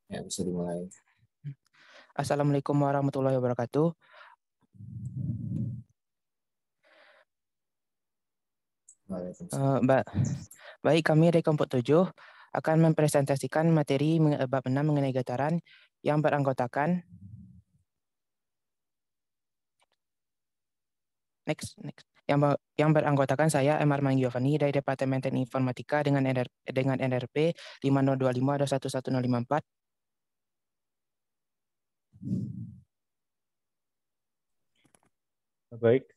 Ya, bisa dimulai. Assalamualaikum warahmatullahi wabarakatuh. Waalaikumsalam. Baik, kami dari kelompok 7 akan mempresentasikan materi bab 6 mengenai getaran yang beranggotakan yang beranggotakan saya Emar Manggiovani dari Departemen Teknik Informatika dengan NRP 5025-21154. Baik,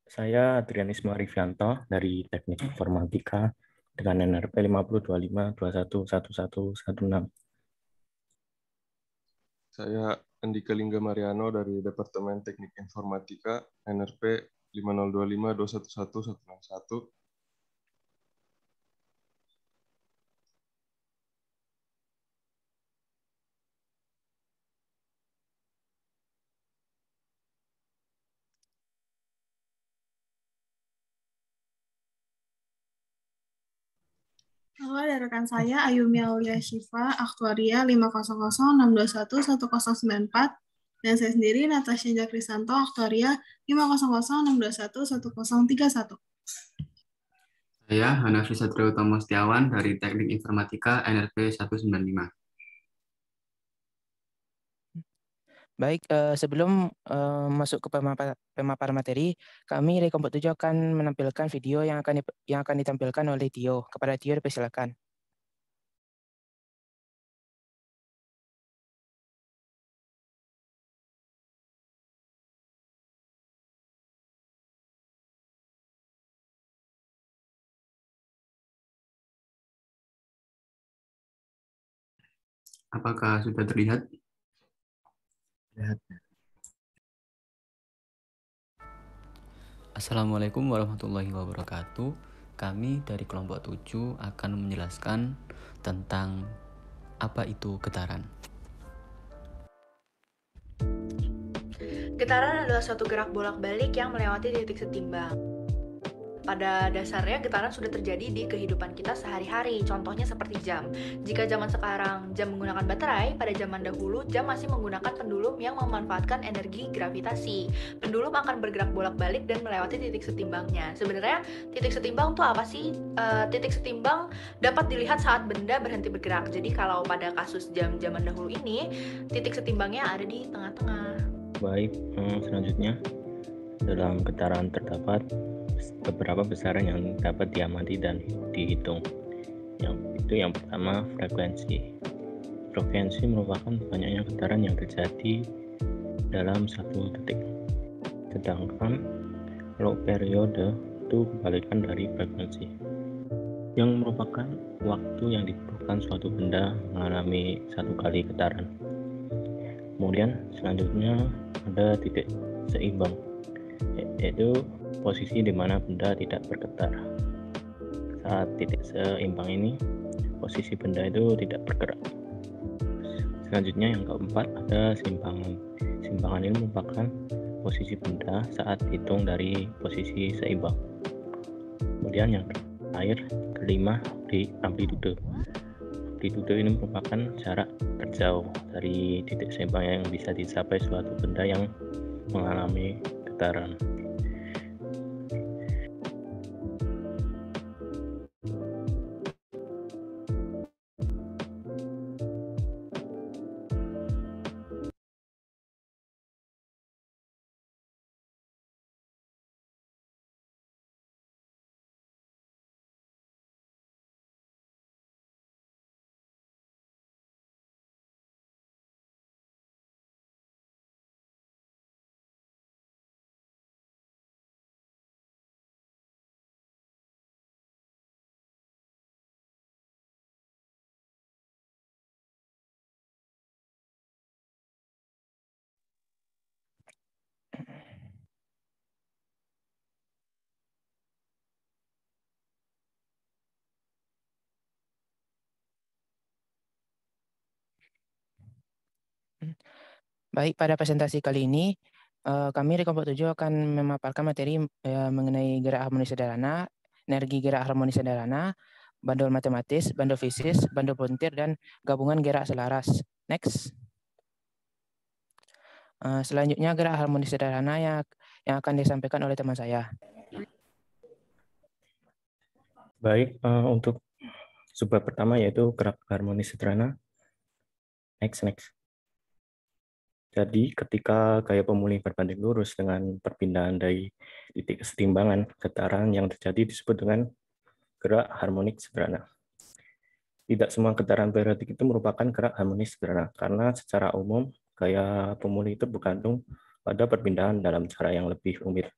saya Adrianisma Rivianto dari Teknik Informatika dengan NRP 5025211116. Saya Andika Lingga Mariano dari Departemen Teknik Informatika NRP 5025211161. Halo, ada rekan saya Ayumi Aulia Syifa, Aktuaria 50062111094, dan saya sendiri Natasha Jakrisanto, Aktuaria 50062111031. Saya Hanafi Satrio Utama Setiawan dari Teknik Informatika NRP 195. Baik, sebelum masuk ke pemaparan materi, kami dari kelompok 7 akan menampilkan video yang akan ditampilkan oleh Tio. Kepada Tio, dipersilakan. Apakah sudah terlihat? Assalamualaikum warahmatullahi wabarakatuh. Kami dari kelompok 7 akan menjelaskan tentang apa itu getaran. Getaran adalah suatu gerak bolak-balik yang melewati titik setimbang. Pada dasarnya, getaran sudah terjadi di kehidupan kita sehari-hari, contohnya seperti jam. Jika zaman sekarang jam menggunakan baterai, pada zaman dahulu jam masih menggunakan pendulum yang memanfaatkan energi gravitasi. Pendulum akan bergerak bolak-balik dan melewati titik setimbangnya. Sebenarnya titik setimbang itu apa sih? Titik setimbang dapat dilihat saat benda berhenti bergerak. Jadi kalau pada kasus jam zaman dahulu ini, titik setimbangnya ada di tengah-tengah. Baik, selanjutnya dalam getaran terdapat beberapa besaran yang dapat diamati dan dihitung. Yang pertama, frekuensi. Frekuensi merupakan banyaknya getaran yang terjadi dalam satu detik. Sedangkan kalau periode itu kebalikan dari frekuensi, yang merupakan waktu yang dibutuhkan suatu benda mengalami satu kali getaran. Kemudian selanjutnya ada titik seimbang, yaitu posisi di mana benda tidak bergetar. Saat titik seimbang ini, posisi benda itu tidak bergerak. Selanjutnya yang keempat ada simpangan. Simpangan ini merupakan posisi benda saat hitung dari posisi seimbang. Kemudian yang terakhir, kelima, di amplitude. Amplitude ini merupakan jarak terjauh dari titik seimbang yang bisa dicapai suatu benda yang mengalami getaran. Baik, pada presentasi kali ini, kami dari kelompok 7 akan memaparkan materi mengenai gerak harmonis sederhana, energi gerak harmonis sederhana, bandul matematis, bandul fisis, bandul puntir, dan gabungan gerak selaras. Next. Selanjutnya gerak harmonis sederhana yang akan disampaikan oleh teman saya. Baik, untuk subbab pertama yaitu gerak harmonis sederhana. Next. Jadi ketika gaya pemulih berbanding lurus dengan perpindahan dari titik kesetimbangan, getaran yang terjadi disebut dengan gerak harmonik sederhana. Tidak semua getaran periodik itu merupakan gerak harmonis sederhana, karena secara umum gaya pemulih itu bergantung pada perpindahan dalam cara yang lebih rumit.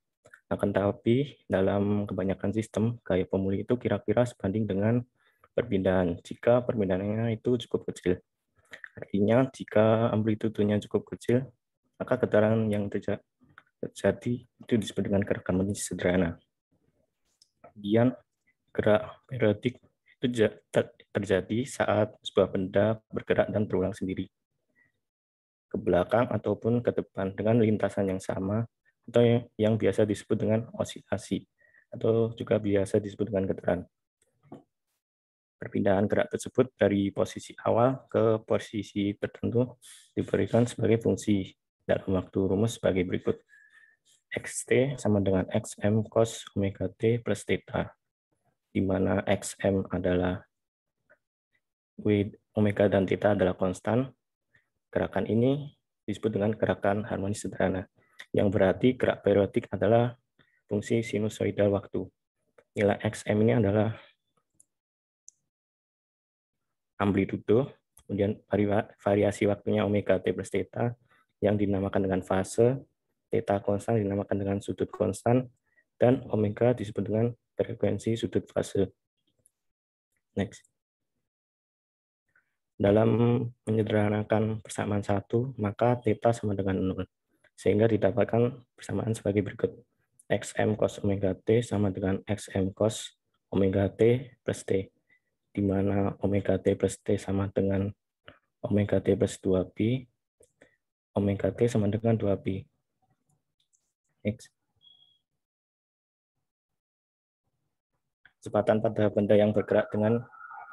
Akan tetapi dalam kebanyakan sistem, gaya pemulih itu kira-kira sebanding dengan perpindahan, jika perpindahannya itu cukup kecil. Artinya, jika amplitudenya cukup kecil, maka getaran yang terjadi itu disebut dengan gerak harmonis sederhana. Kemudian, gerak periodik itu terjadi saat sebuah benda bergerak dan berulang sendiri, ke belakang ataupun ke depan dengan lintasan yang sama, atau yang biasa disebut dengan osilasi, atau juga biasa disebut dengan getaran. Perpindahan gerak tersebut dari posisi awal ke posisi tertentu diberikan sebagai fungsi dalam waktu rumus sebagai berikut. Xt sama dengan xm cos omega t plus theta, di mana xm adalah W omega dan theta adalah konstan. Gerakan ini disebut dengan gerakan harmonis sederhana, yang berarti gerak periodik adalah fungsi sinusoidal waktu. Nilai xm ini adalah amplitudo, kemudian variasi waktunya omega t plus theta yang dinamakan dengan fase, theta konstan dinamakan dengan sudut konstan, dan omega disebut dengan frekuensi sudut fase. Next. Dalam menyederhanakan persamaan satu, maka theta sama dengan 0, sehingga didapatkan persamaan sebagai berikut. Xm cos omega t sama dengan xm cos omega t plus t, di mana omega t plus t sama dengan omega t plus 2pi, omega t sama dengan 2pi. Next. Kecepatan pada benda yang bergerak dengan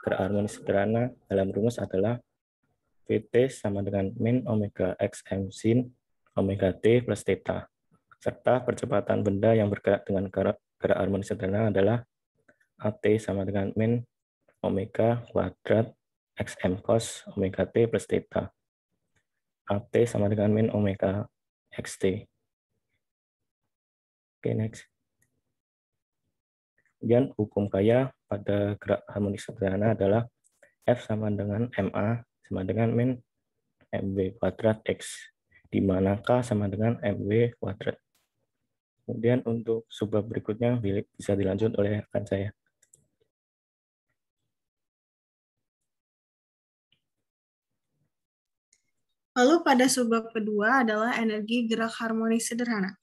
gerak harmonis sederhana dalam rumus adalah Vt sama dengan min omega xm sin omega t plus theta, serta percepatan benda yang bergerak dengan gerak harmonis sederhana adalah At sama dengan min omega kuadrat xm cos omega t plus theta. At sama dengan min omega xt. Oke, next. Kemudian hukum gaya pada gerak harmonis sederhana adalah F sama dengan MA sama dengan min MW kuadrat X, di mana K sama dengan MW kuadrat. Kemudian untuk subbab berikutnya bisa dilanjut oleh rekan saya. Lalu pada subbab kedua adalah energi gerak harmonis sederhana.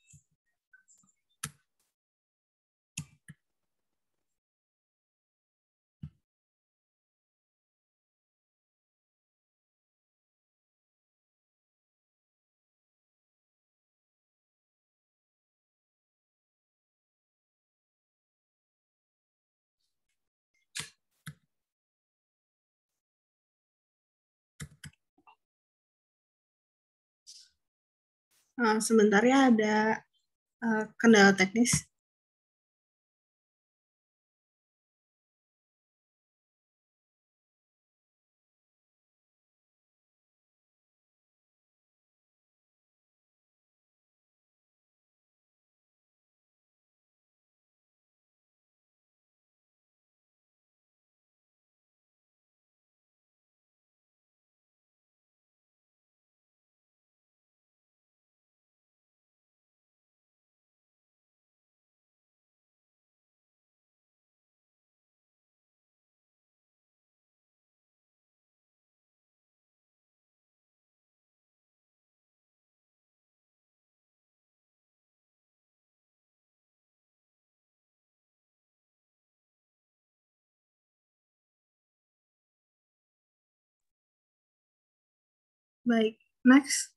Sebentar ya, ada kendala teknis. Baik, next.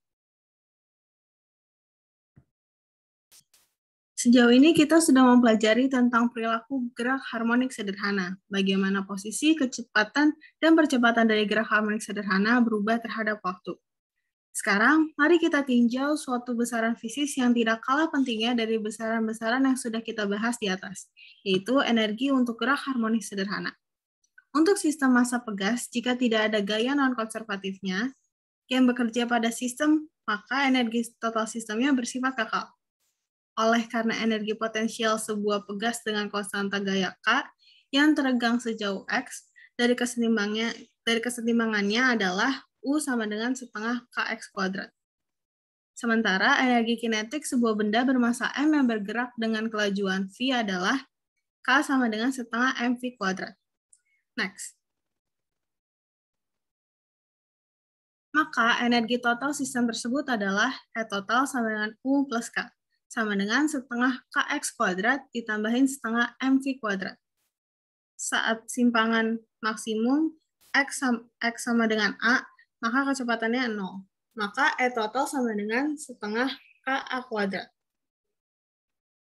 Sejauh ini kita sudah mempelajari tentang perilaku gerak harmonik sederhana, bagaimana posisi, kecepatan, dan percepatan dari gerak harmonik sederhana berubah terhadap waktu. Sekarang, mari kita tinjau suatu besaran fisis yang tidak kalah pentingnya dari besaran-besaran yang sudah kita bahas di atas, yaitu energi untuk gerak harmonik sederhana. Untuk sistem massa pegas, jika tidak ada gaya non-konservatifnya yang bekerja pada sistem, maka energi total sistemnya bersifat kekal. Oleh karena energi potensial sebuah pegas dengan konstanta gaya K yang teregang sejauh X, dari kesetimbangannya adalah U sama dengan setengah KX kuadrat. Sementara energi kinetik sebuah benda bermassa M yang bergerak dengan kelajuan V adalah K sama dengan setengah MV kuadrat. Next. Maka energi total sistem tersebut adalah E total sama dengan U plus K, sama dengan setengah KX kuadrat ditambahin setengah MV kuadrat. Saat simpangan maksimum X sama dengan A, maka kecepatannya 0. Maka E total sama dengan setengah KA kuadrat.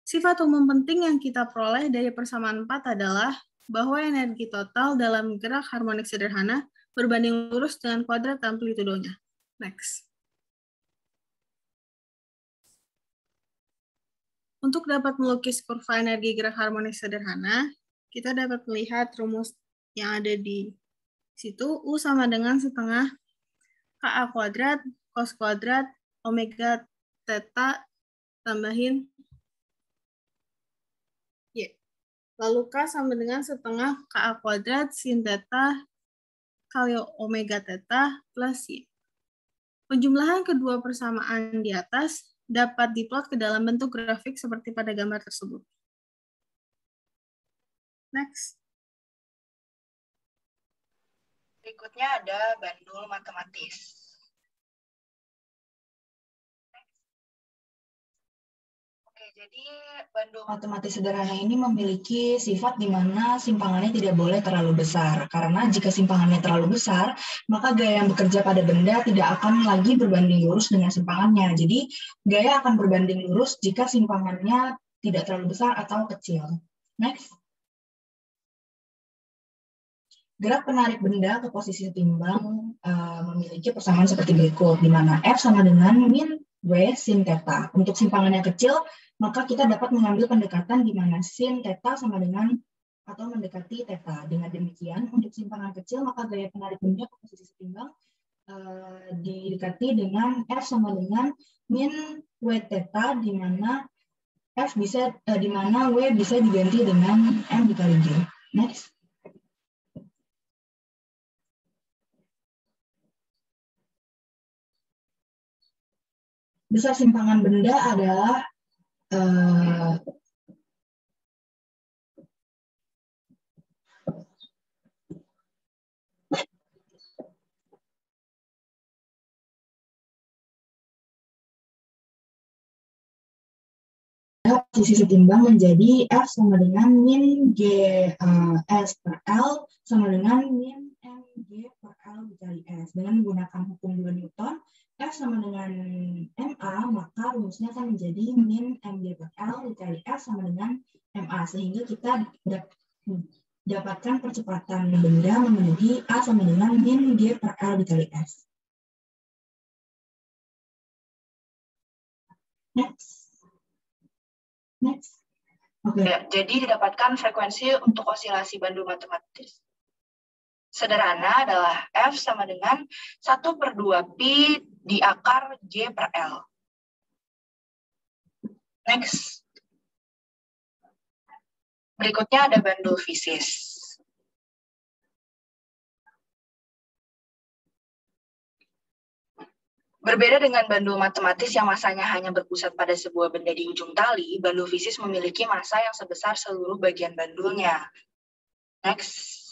Sifat umum penting yang kita peroleh dari persamaan 4 adalah bahwa energi total dalam gerak harmonik sederhana berbanding lurus dengan kuadrat amplitudonya. Next. Untuk dapat melukis kurva energi gerak harmonik sederhana, kita dapat melihat rumus yang ada di situ. U sama dengan setengah KA kuadrat, cos kuadrat, omega theta, tambahin Y. Lalu K sama dengan setengah KA kuadrat, sin theta, kali omega theta, plus Y. Penjumlahan kedua persamaan di atas dapat diplot ke dalam bentuk grafik seperti pada gambar tersebut. Next. Berikutnya ada bandul matematis. Jadi bandul matematis sederhana ini memiliki sifat di mana simpangannya tidak boleh terlalu besar. Karena jika simpangannya terlalu besar, maka gaya yang bekerja pada benda tidak akan lagi berbanding lurus dengan simpangannya. Jadi gaya akan berbanding lurus jika simpangannya tidak terlalu besar atau kecil. Next. Gerak penarik benda ke posisi setimbang memiliki persamaan seperti berikut, di mana F sama dengan min W sin theta. Untuk simpangannya kecil, maka kita dapat mengambil pendekatan di mana sin theta sama dengan atau mendekati theta. Dengan demikian, untuk simpangan kecil, maka gaya penarik benda ke posisi setimbang didekati dengan F sama dengan min W theta, di mana F bisa di mana W bisa diganti dengan M dikali G. Next. Besar simpangan benda adalah posisi setimbang menjadi F sama dengan min G S per L sama dengan min M G per L dikali S. Dengan menggunakan hukum 2 Newton, F sama dengan MA, maka rumusnya akan menjadi min MG per L dikali S sama dengan MA. Sehingga kita dapatkan percepatan benda memenuhi A sama dengan min G per L dikali S. Next. Okay. Ya, jadi didapatkan frekuensi untuk osilasi bandul matematis sederhana adalah F sama dengan 1/2 pi di akar G per L. Next. Berikutnya ada bandul fisis. Berbeda dengan bandul matematis yang masanya hanya berpusat pada sebuah benda di ujung tali, bandul fisis memiliki massa yang sebesar seluruh bagian bandulnya. Next.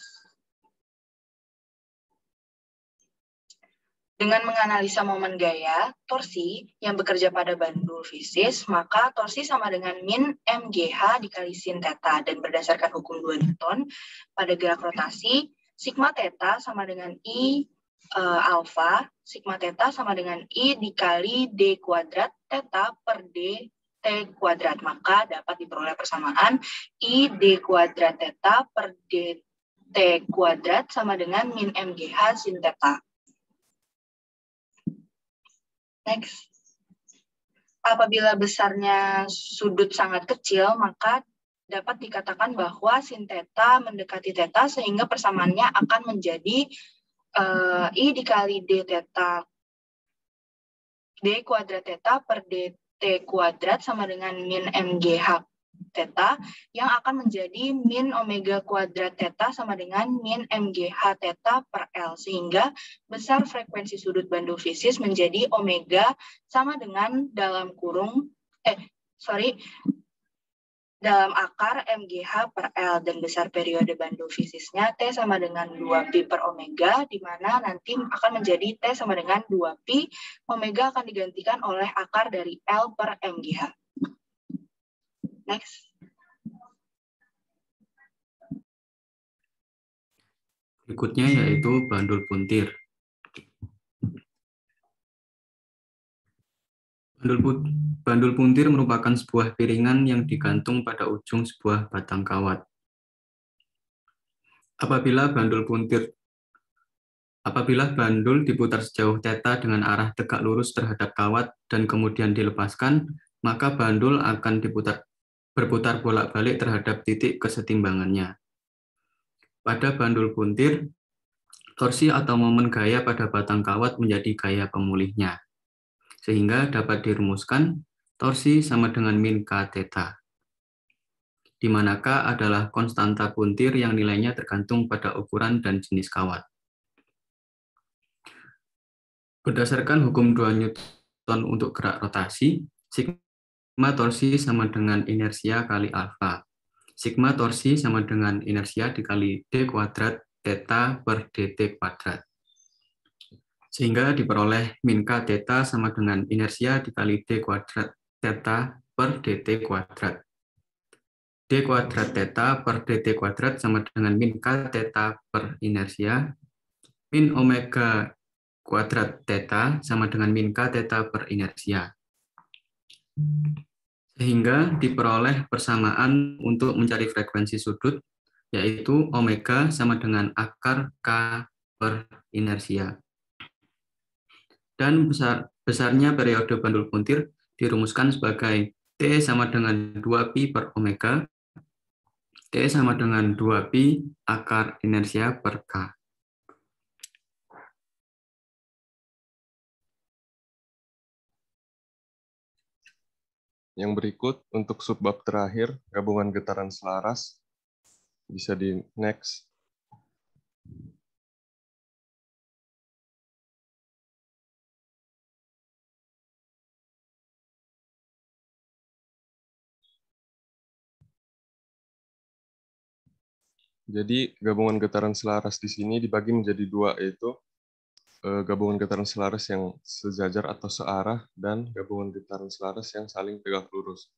Dengan menganalisa momen gaya, torsi, yang bekerja pada bandul fisis, maka torsi sama dengan min MGH dikali sin theta, dan berdasarkan hukum 2 Newton, pada gerak rotasi, sigma theta sama dengan I alfa, sigma theta sama dengan I dikali D kuadrat theta per D T². Maka dapat diperoleh persamaan I D kuadrat theta per DT kuadrat sama dengan min MGH sin theta. Next. Apabila besarnya sudut sangat kecil, maka dapat dikatakan bahwa sin theta mendekati theta sehingga persamaannya akan menjadi I dikali D theta D kuadrat theta per DT kuadrat sama dengan min MGH theta yang akan menjadi min omega kuadrat theta sama dengan min MGH theta per L, sehingga besar frekuensi sudut bandofisis menjadi omega sama dengan dalam akar MGH per L, dan besar periode bandofisisnya T sama dengan 2pi per omega, di mana nanti akan menjadi T sama dengan 2pi, omega akan digantikan oleh akar dari L per MGH. Next. Berikutnya yaitu bandul puntir. Bandul puntir merupakan sebuah piringan yang digantung pada ujung sebuah batang kawat. Apabila bandul diputar sejauh theta dengan arah tegak lurus terhadap kawat dan kemudian dilepaskan, maka bandul akan berputar bolak-balik terhadap titik kesetimbangannya. Pada bandul puntir, torsi atau momen gaya pada batang kawat menjadi gaya pemulihnya, sehingga dapat dirumuskan torsi sama dengan min K theta, di mana K adalah konstanta puntir yang nilainya tergantung pada ukuran dan jenis kawat. Berdasarkan hukum 2 Newton untuk gerak rotasi, sigma torsi sama dengan inersia kali alfa. Sigma torsi sama dengan inersia dikali D kuadrat theta per DT kuadrat. Sehingga diperoleh min K theta sama dengan inersia dikali D kuadrat theta per DT kuadrat. D kuadrat theta per DT kuadrat sama dengan min K theta per inersia, min omega kuadrat theta sama dengan min K theta per inersia. Sehingga diperoleh persamaan untuk mencari frekuensi sudut, yaitu omega sama dengan akar K per inersia. Dan besarnya periode bandul puntir dirumuskan sebagai T sama dengan 2pi per omega, T sama dengan 2pi akar inersia per K. Yang berikut untuk subbab terakhir, gabungan getaran selaras, bisa di next. Jadi gabungan getaran selaras di sini dibagi menjadi dua, yaitu gabungan getaran selaras yang sejajar atau searah dan gabungan getaran selaras yang saling tegak lurus.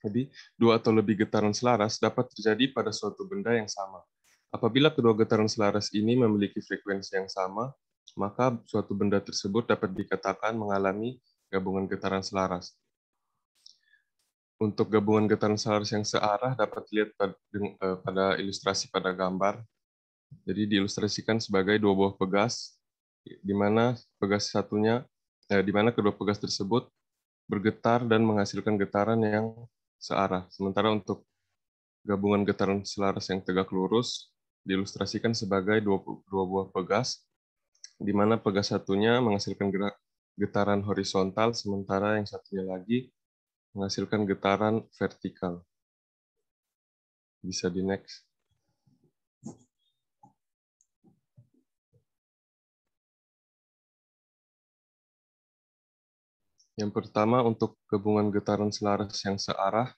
Jadi, dua atau lebih getaran selaras dapat terjadi pada suatu benda yang sama. Apabila kedua getaran selaras ini memiliki frekuensi yang sama, maka suatu benda tersebut dapat dikatakan mengalami gabungan getaran selaras. Untuk gabungan getaran selaras yang searah dapat dilihat pada ilustrasi pada gambar. Jadi diilustrasikan sebagai dua buah pegas, di mana kedua pegas tersebut bergetar dan menghasilkan getaran yang searah. Sementara untuk gabungan getaran selaras yang tegak lurus diilustrasikan sebagai dua buah pegas, di mana pegas satunya menghasilkan getaran horizontal, sementara yang satunya lagi menghasilkan getaran vertikal. Bisa di next. Yang pertama untuk gabungan getaran selaras yang searah.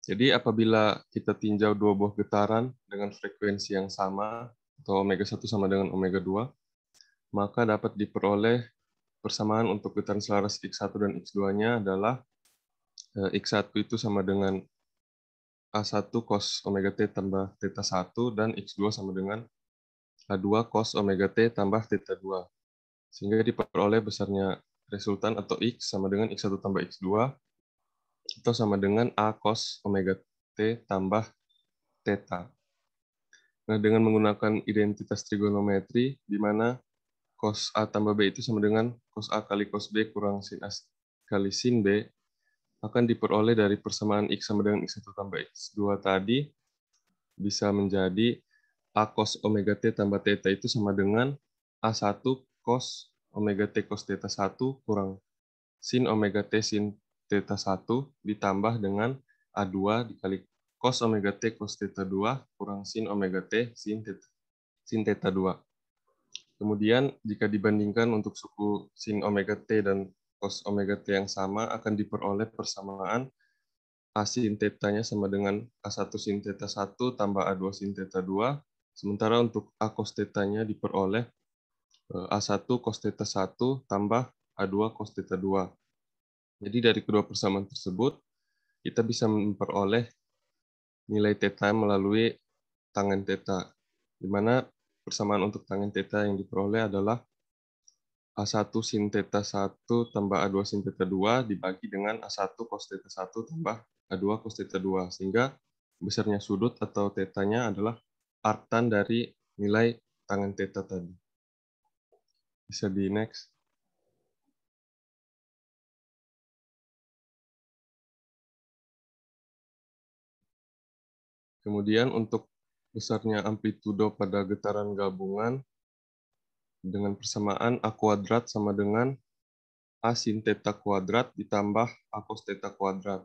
Jadi apabila kita tinjau dua buah getaran dengan frekuensi yang sama, atau omega 1 sama dengan omega 2, maka dapat diperoleh persamaan untuk getaran selaras X1 dan X2-nya adalah X1 itu sama dengan A1 cos omega T tambah theta 1, dan X2 sama dengan A2 cos omega T tambah theta 2. Sehingga diperoleh besarnya resultan atau X sama dengan X1 tambah X2 atau sama dengan A cos omega T tambah theta. Nah, dengan menggunakan identitas trigonometri, di mana cos A tambah B itu sama dengan cos A kali cos B kurang sin A kali sin B, akan diperoleh dari persamaan X sama dengan X1 tambah X2 tadi, bisa menjadi A cos omega T tambah theta itu sama dengan A1 cos omega T cos theta 1 kurang sin omega T sin theta 1 ditambah dengan A2 dikali cos omega T cos theta 2 kurang sin omega T sin theta 2. Kemudian jika dibandingkan untuk suku sin omega T dan cos omega T yang sama, akan diperoleh persamaan A sin theta-nya sama dengan A1 sin theta 1 tambah A2 sin theta 2, sementara untuk A cos theta-nya diperoleh A1 cos theta 1 tambah A2 cos theta 2. Jadi dari kedua persamaan tersebut, kita bisa memperoleh nilai theta melalui tangen theta, di mana persamaan untuk tangen theta yang diperoleh adalah A1 sin theta 1 tambah A2 sin theta 2 dibagi dengan A1 cos theta 1 tambah A2 cos theta 2, sehingga besarnya sudut atau theta-nya adalah arctan dari nilai tangen theta tadi. Bisa di next. Kemudian untuk besarnya amplitudo pada getaran gabungan dengan persamaan A kuadrat sama dengan A sin theta kuadrat ditambah A cos theta kuadrat.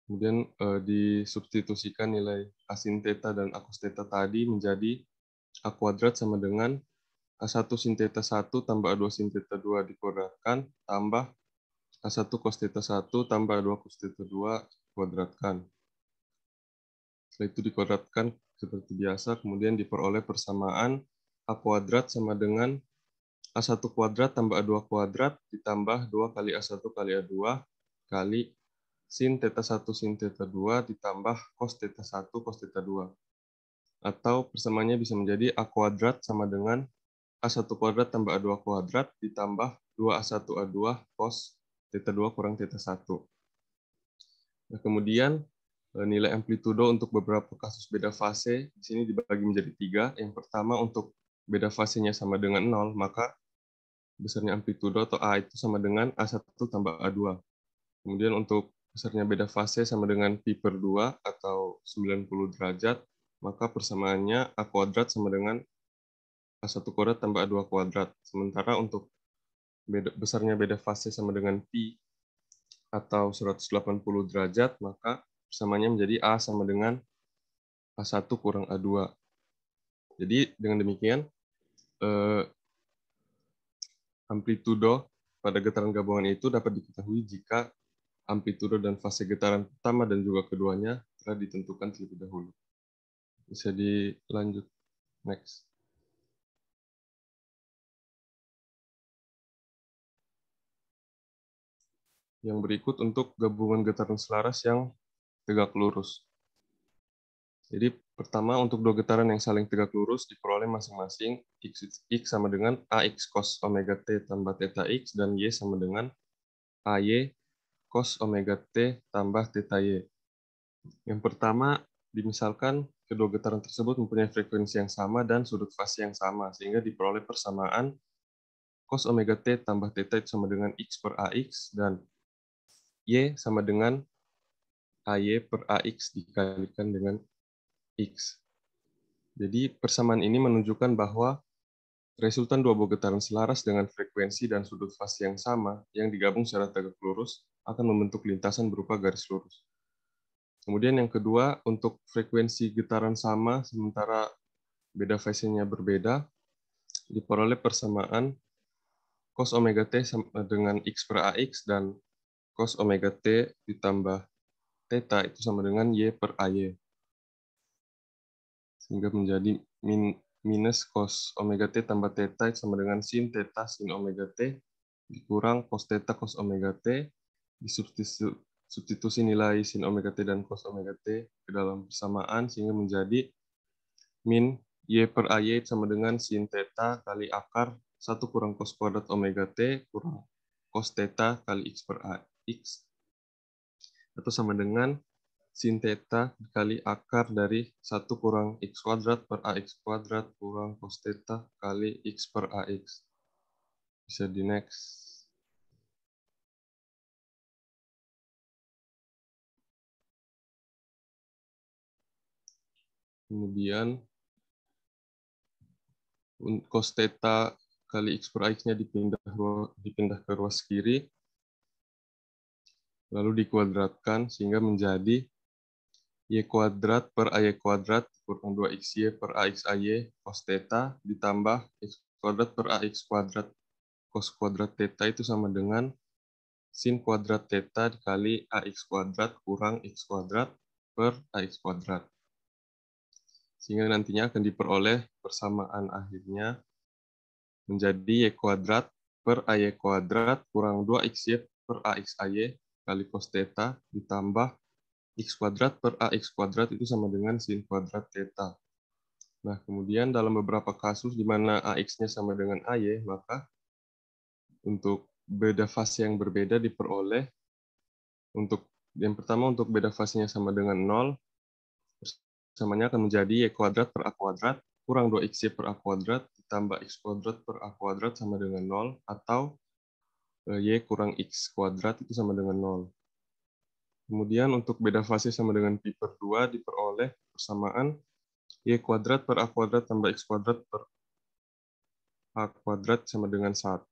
Kemudian disubstitusikan nilai A sin theta dan A cos theta tadi menjadi A kuadrat sama dengan A1 sin theta 1 tambah A2 sin theta 2 dikuadratkan tambah A1 cos theta 1 tambah A2 cos theta 2 dikuadratkan. Setelah itu dikuadratkan seperti biasa, kemudian diperoleh persamaan A kuadrat sama dengan A1 kuadrat tambah A2 kuadrat ditambah 2 kali A1 kali A2 kali sin theta 1 sin theta 2 ditambah cos theta 1 cos theta 2. Atau persamaannya bisa menjadi A kuadrat sama dengan A1 kuadrat tambah A2 kuadrat ditambah 2A1 A2 cos theta 2 kurang theta 1. Nah, kemudian nilai amplitudo untuk beberapa kasus beda fase di sini dibagi menjadi 3. Yang pertama untuk beda fasenya sama dengan 0, maka besarnya amplitudo atau A itu sama dengan A1 tambah A2. Kemudian untuk besarnya beda fase sama dengan pi per 2 atau 90 derajat, maka persamaannya A kuadrat sama dengan A1 kuadrat tambah A2 kuadrat. Sementara untuk besarnya beda fase sama dengan pi atau 180 derajat, maka persamaannya menjadi A sama dengan A1 kurang A2. Jadi dengan demikian, amplitudo pada getaran gabungan itu dapat diketahui jika amplitudo dan fase getaran pertama dan juga keduanya telah ditentukan terlebih dahulu. Bisa dilanjut. Next. Yang berikut untuk gabungan getaran selaras yang tegak lurus. Jadi pertama untuk dua getaran yang saling tegak lurus diperoleh masing-masing X sama dengan AX cos omega T tambah theta X dan Y sama dengan AY cos omega T tambah theta Y. Yang pertama, dimisalkan kedua getaran tersebut mempunyai frekuensi yang sama dan sudut fase yang sama, sehingga diperoleh persamaan cos omega T tambah theta itu sama dengan X per AX dan Y sama dengan AY per AX dikalikan dengan X. Jadi persamaan ini menunjukkan bahwa resultan dua buah getaran selaras dengan frekuensi dan sudut fase yang sama yang digabung secara tegak lurus akan membentuk lintasan berupa garis lurus. Kemudian yang kedua, untuk frekuensi getaran sama sementara beda fasenya berbeda, diperoleh persamaan cos omega T sama dengan X per AX dan cos omega T ditambah theta itu sama dengan Y per AY. Sehingga menjadi minus cos omega T tambah theta sama dengan sin theta sin omega T dikurang cos theta cos omega T, disubstitusi nilai sin omega T dan cos omega T ke dalam persamaan sehingga menjadi min Y per AY sama dengan sin theta kali akar 1 kurang cos kuadrat omega T kurang cos theta kali X per AX atau sama dengan sin theta dikali akar dari 1 kurang x kuadrat per ax kuadrat kurang cos theta kali x per ax. Bisa di next. Kemudian cos theta kali x per ax-nya dipindah ke ruas kiri, lalu dikuadratkan sehingga menjadi y kuadrat per ay kuadrat kurang 2xy per axay cos theta ditambah x kuadrat per ax kuadrat cos kuadrat theta itu sama dengan sin kuadrat theta dikali ax kuadrat kurang x kuadrat per ax kuadrat. Sehingga nantinya akan diperoleh persamaan akhirnya menjadi y kuadrat per ay kuadrat kurang 2xy per axay kali cos theta ditambah x kuadrat per ax kuadrat itu sama dengan sin kuadrat theta. Nah, kemudian dalam beberapa kasus di mana ax-nya sama dengan ay, maka untuk beda fase yang berbeda diperoleh. Untuk yang pertama, untuk beda fasenya sama dengan 0, persamanya akan menjadi y kuadrat per a kuadrat kurang 2xy per a kuadrat ditambah x kuadrat per a kuadrat sama dengan 0, atau y kurang x kuadrat itu sama dengan 0. Kemudian untuk beda fase sama dengan pi per 2 diperoleh persamaan y kuadrat per a kuadrat tambah x kuadrat per a kuadrat sama dengan 1,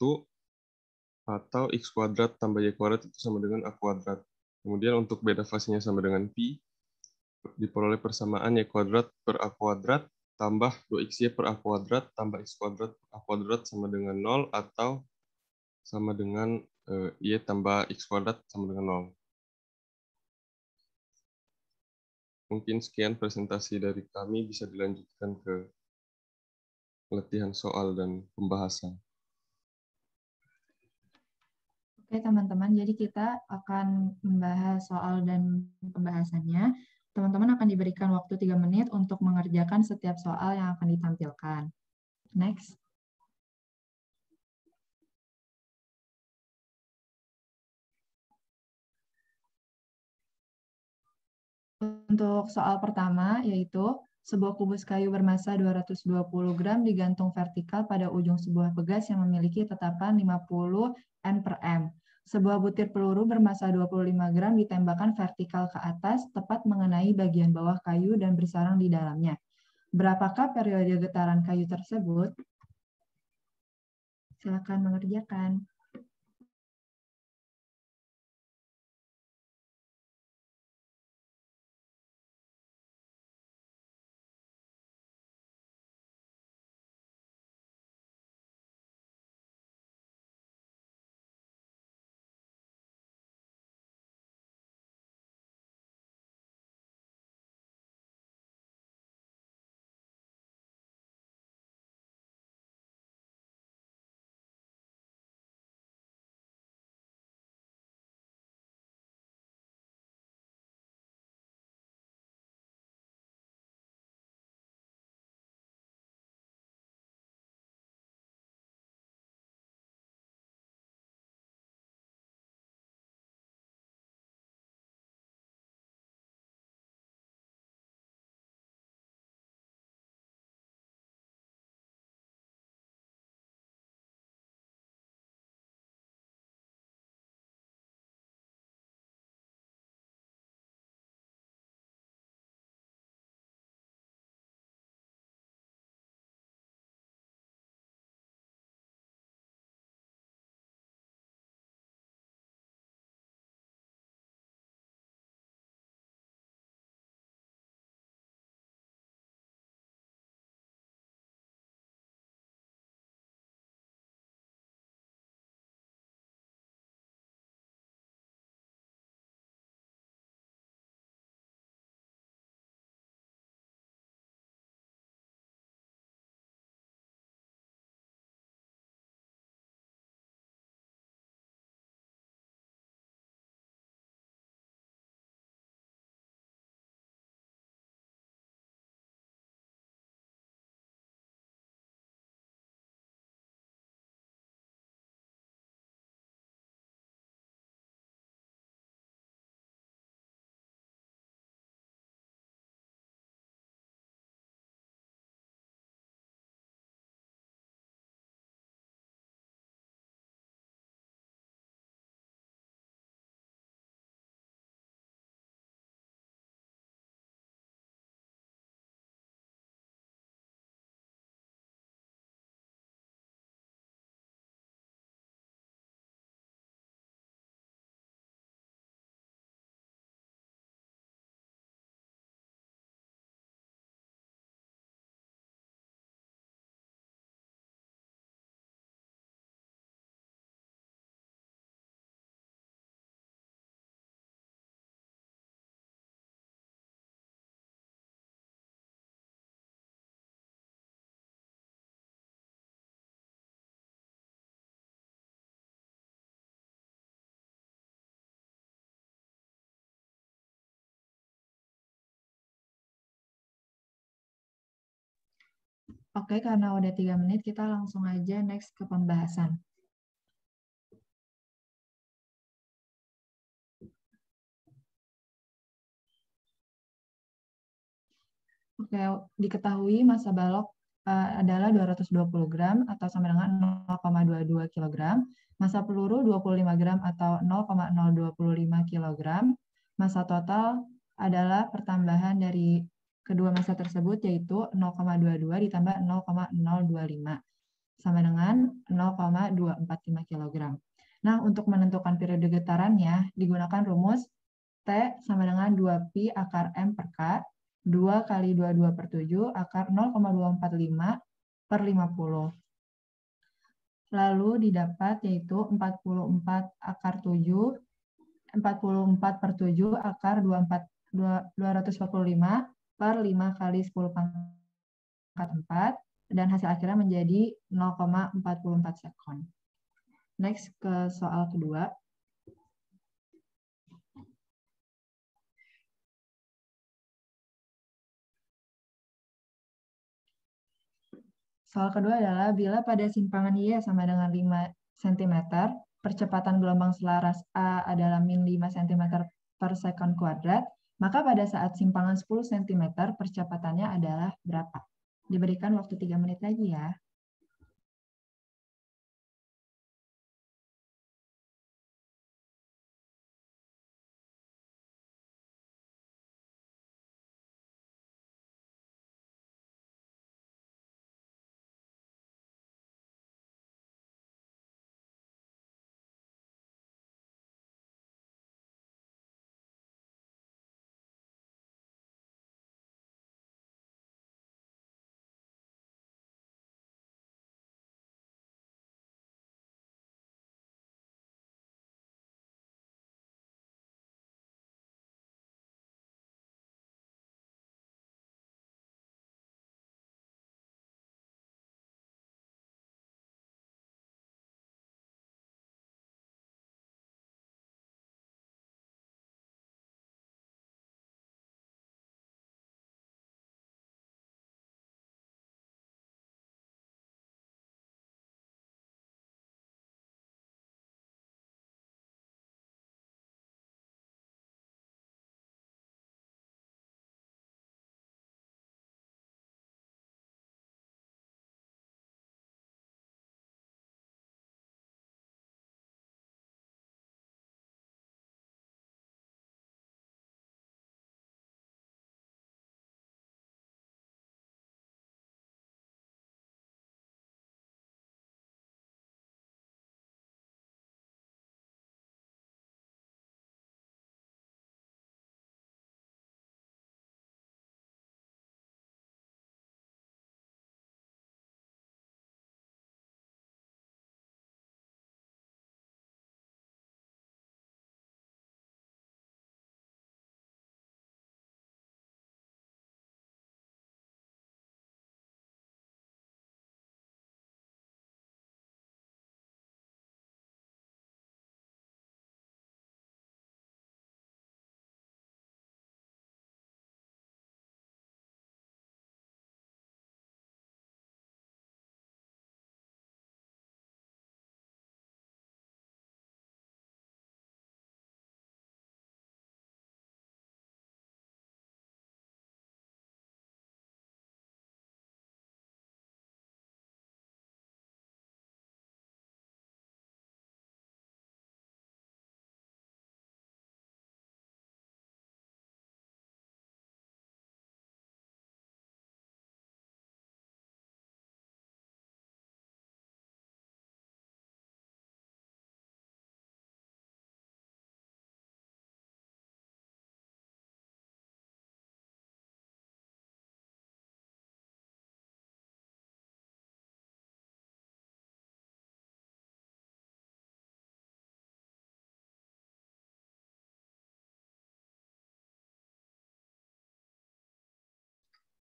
atau x kuadrat tambah y kuadrat itu sama dengan a kuadrat. Kemudian untuk beda fasenya sama dengan pi, diperoleh persamaan y kuadrat per a kuadrat tambah 2xy per a kuadrat tambah x kuadrat per a kuadrat sama dengan 0, atau sama dengan y tambah x kuadrat sama dengan 0. Mungkin sekian presentasi dari kami, bisa dilanjutkan ke latihan soal dan pembahasan. Oke teman-teman, jadi kita akan membahas soal dan pembahasannya. Teman-teman akan diberikan waktu 3 menit untuk mengerjakan setiap soal yang akan ditampilkan. Next. Untuk soal pertama, yaitu sebuah kubus kayu bermassa 220 gram digantung vertikal pada ujung sebuah pegas yang memiliki tetapan 50 N/m. Sebuah butir peluru bermassa 25 gram ditembakkan vertikal ke atas, tepat mengenai bagian bawah kayu dan bersarang di dalamnya. Berapakah periode getaran kayu tersebut? Silakan mengerjakan. Oke, karena udah 3 menit, kita langsung aja next ke pembahasan. Oke, diketahui massa balok adalah 220 gram atau sama dengan 0,22 kg, massa peluru 25 gram atau 0,025 kg, massa total adalah pertambahan dari kedua massa tersebut yaitu 0,22 ditambah 0,025 sama dengan 0,245 kg. Nah, untuk menentukan periode getarannya digunakan rumus T sama dengan 2Pi akar M per K 2 kali 22 per 7 akar 0,245 per 50. Lalu didapat yaitu 44 akar 7, 44 per 7 akar 245 per 5 kali 10 pangkat 4, dan hasil akhirnya menjadi 0,44 sekon. Next ke soal kedua. Soal kedua adalah bila pada simpangan Y sama dengan 5 cm, percepatan gelombang selaras A adalah min 5 cm per second kuadrat, maka pada saat simpangan 10 cm percepatannya adalah berapa? Diberikan waktu 3 menit lagi ya.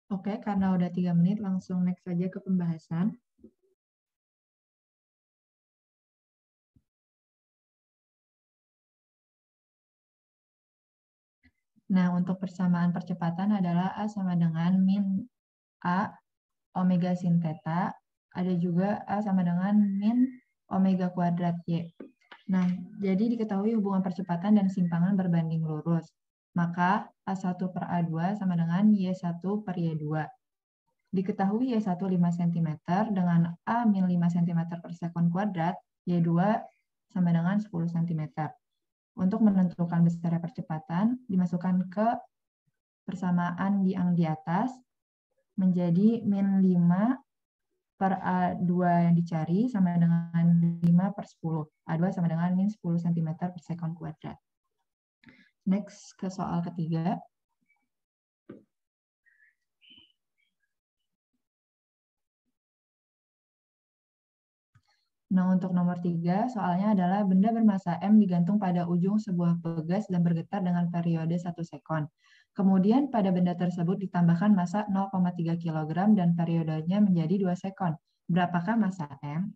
Oke, karena udah 3 menit, langsung next saja ke pembahasan. Nah, untuk persamaan percepatan adalah A sama dengan min A omega sin theta, ada juga A sama dengan min omega kuadrat Y. Nah, jadi diketahui hubungan percepatan dan simpangan berbanding lurus. Maka A1 per A2 sama dengan Y1 per Y2. Diketahui Y1 5 cm dengan A min 5 cm per sekon kuadrat, Y2 sama dengan 10 cm. Untuk menentukan besarnya percepatan, dimasukkan ke persamaan yang di atas, menjadi min 5 per A2 yang dicari sama dengan 5 per 10. A2 sama dengan min 10 cm per sekon kuadrat. Next ke soal ketiga. Nah, untuk nomor 3, soalnya adalah benda bermassa M digantung pada ujung sebuah pegas dan bergetar dengan periode 1 sekon. Kemudian pada benda tersebut ditambahkan massa 0,3 kg dan periodenya menjadi 2 sekon. Berapakah massa M?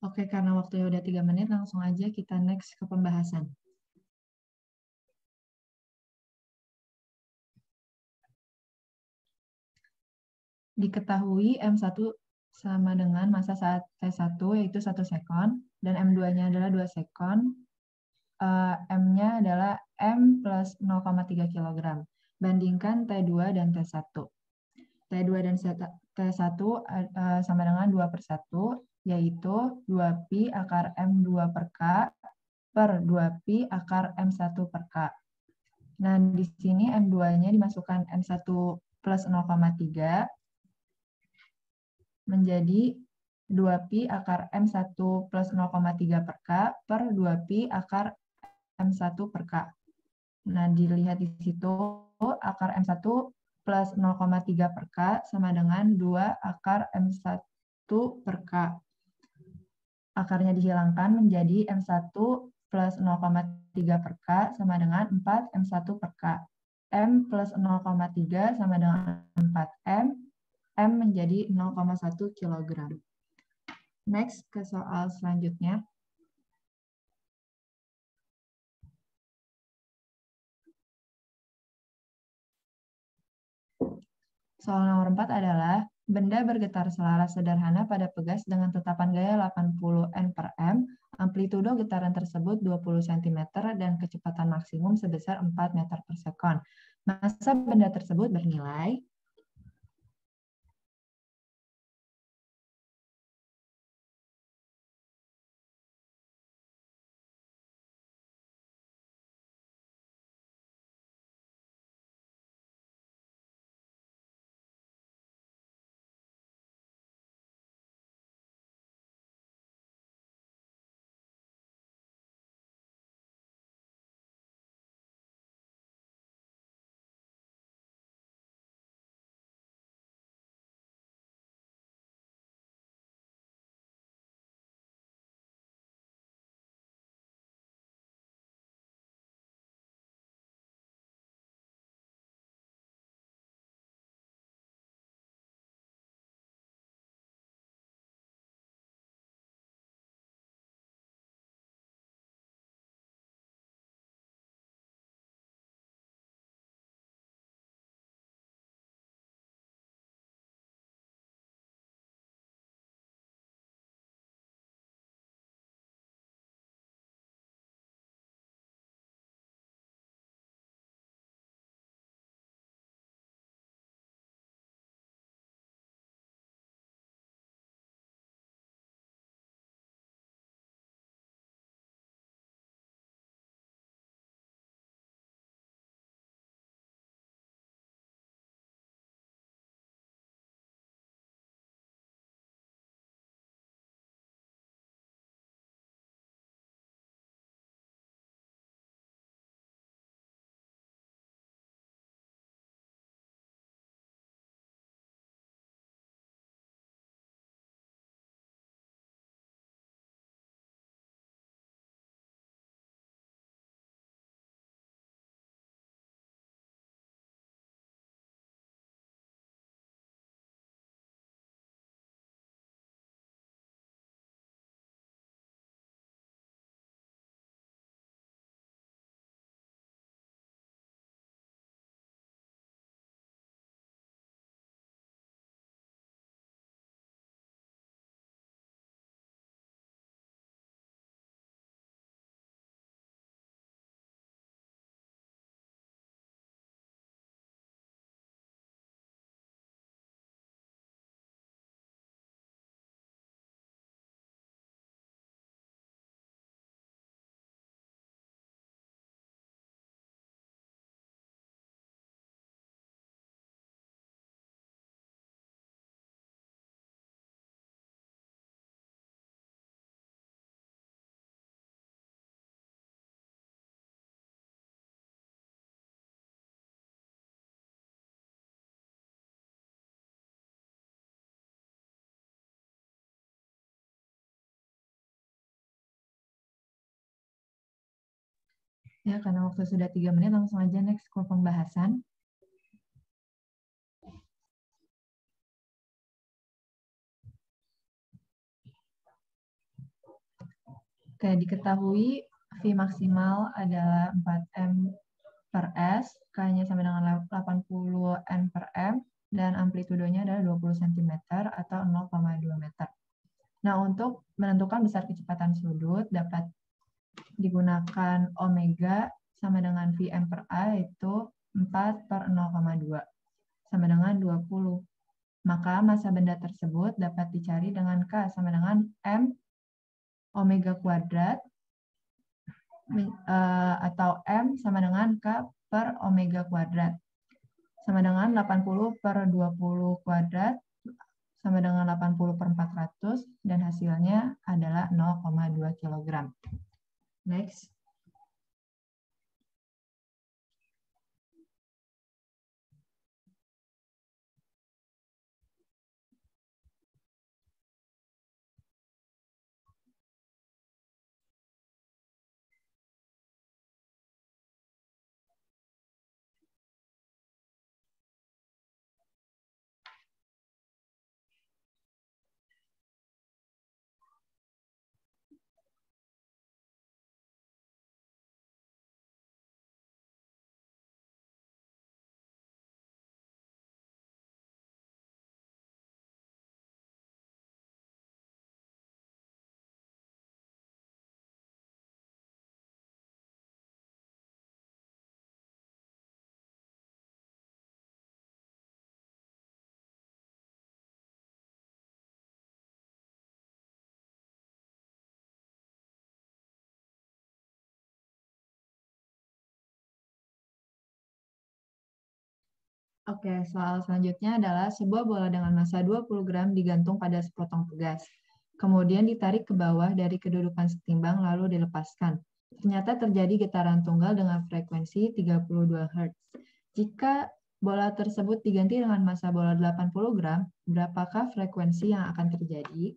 Oke, karena waktunya udah 3 menit, langsung aja kita next ke pembahasan. Diketahui M1 sama dengan massa saat T1 yaitu 1 sekon, dan M2-nya adalah 2 sekon, M-nya adalah M plus 0,3 kg. Bandingkan T2 dan T1. T2 dan T1 sama dengan 2 per 1, yaitu 2pi akar M2 per K per 2pi akar M1 per K. Nah, di sini M2-nya dimasukkan M1 plus 0,3 menjadi 2pi akar M1 plus 0,3 per K per 2pi akar M1 per K. Nah, dilihat di situ, akar M1 plus 0,3 per K sama dengan 2 akar M1 per K. Akarnya dihilangkan menjadi M1 plus 0,3 per K sama dengan 4 M1 per K. M plus 0,3 sama dengan 4M. M menjadi 0,1 kg. Next, ke soal selanjutnya. Soal nomor 4 adalah, benda bergetar selaras sederhana pada pegas dengan tetapan gaya 80 N per M, amplitudo getaran tersebut 20 cm dan kecepatan maksimum sebesar 4 meter per sekon. Massa benda tersebut bernilai ya, karena waktu sudah 3 menit, langsung aja next ke pembahasan. Oke, diketahui V maksimal adalah 4M per S, K-nya sama dengan 80 N per M, dan amplitudonya adalah 20 cm atau 0,2 meter. Nah, untuk menentukan besar kecepatan sudut dapat digunakan omega sama dengan Vm per A, yaitu 4 per 0,2 sama dengan 20. Maka massa benda tersebut dapat dicari dengan K sama dengan M omega kuadrat atau M sama dengan K per omega kuadrat sama dengan 80 per 20 kuadrat sama dengan 80 per 400, dan hasilnya adalah 0,2 kg. Next. Oke, soal selanjutnya adalah sebuah bola dengan massa 20 gram digantung pada sepotong pegas. Kemudian ditarik ke bawah dari kedudukan setimbang lalu dilepaskan. Ternyata terjadi getaran tunggal dengan frekuensi 32 Hz. Jika bola tersebut diganti dengan massa bola 80 gram, berapakah frekuensi yang akan terjadi?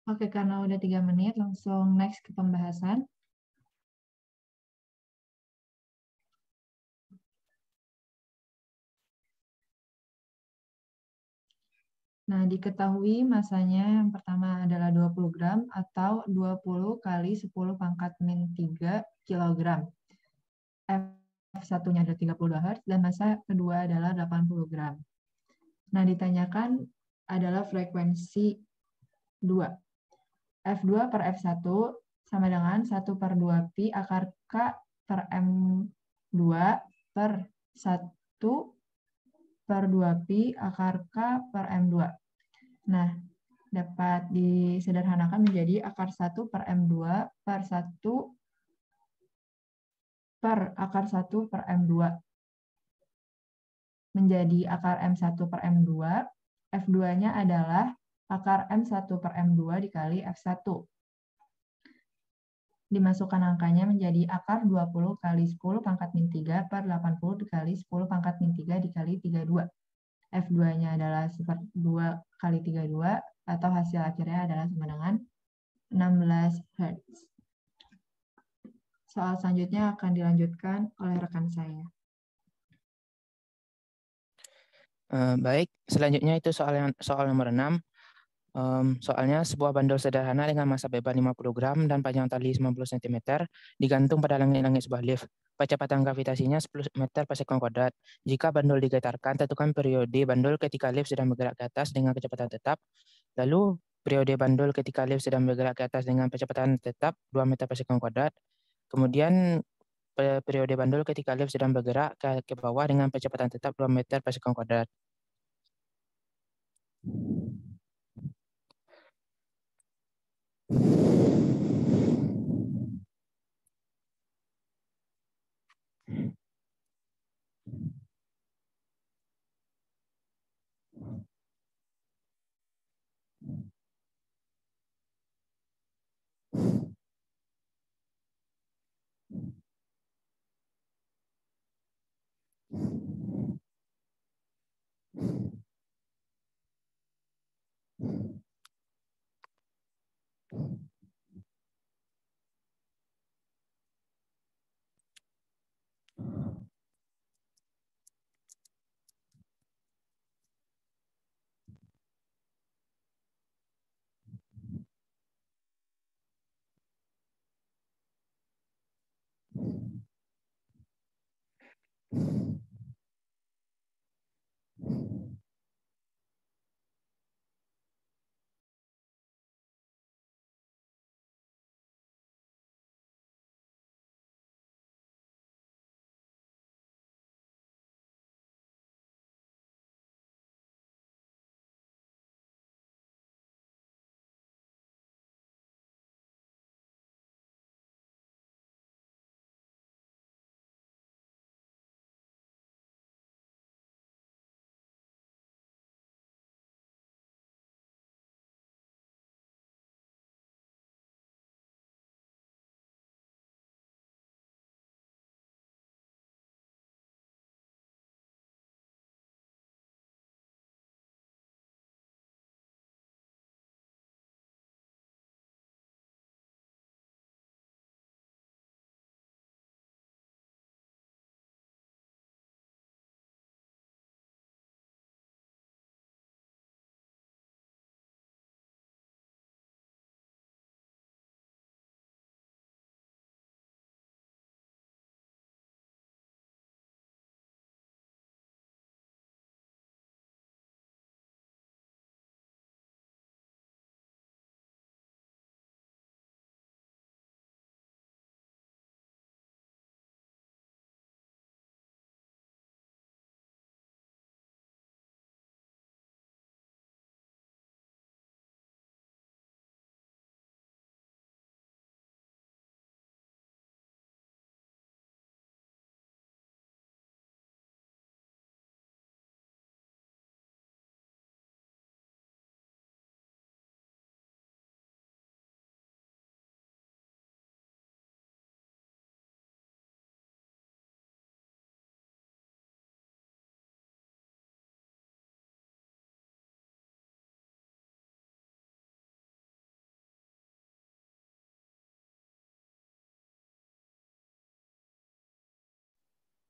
Oke, karena udah 3 menit, langsung next ke pembahasan. Nah, diketahui masanya yang pertama adalah 20 gram atau 20 kali 10 pangkat min 3 kilogram. F1-nya adalah 32 Hz dan massa kedua adalah 80 gram. Nah, ditanyakan adalah frekuensi 2. F2 per F1 sama dengan 1 per 2 Pi akar K per M2 per 1 per 2 Pi akar K per M2. Nah, dapat disederhanakan menjadi akar 1 per M2 per 1 per akar 1 per M2 menjadi akar M1 per M2. F2-nya adalah akar M1 per M2 dikali F1. Dimasukkan angkanya menjadi akar 20 kali 10 pangkat min 3 per 80 dikali 10 pangkat min 3 dikali 32. F2-nya adalah 2 kali 32 atau hasil akhirnya adalah sama dengan 16 Hz. Soal selanjutnya akan dilanjutkan oleh rekan saya. Baik, selanjutnya itu soal nomor 6. Soalnya sebuah bandul sederhana dengan massa beban 50 gram dan panjang tali 90 cm digantung pada langit-langit sebuah lift. Kecepatan gravitasinya 10 meter per sekon kuadrat. Jika bandul digetarkan, tentukan periode bandul ketika lift sedang bergerak ke atas dengan kecepatan tetap. Lalu periode bandul ketika lift sedang bergerak ke atas dengan kecepatan tetap 2 meter per sekon kuadrat. Kemudian periode bandul ketika lift sedang bergerak ke bawah dengan kecepatan tetap 2 meter per sekon kuadrat.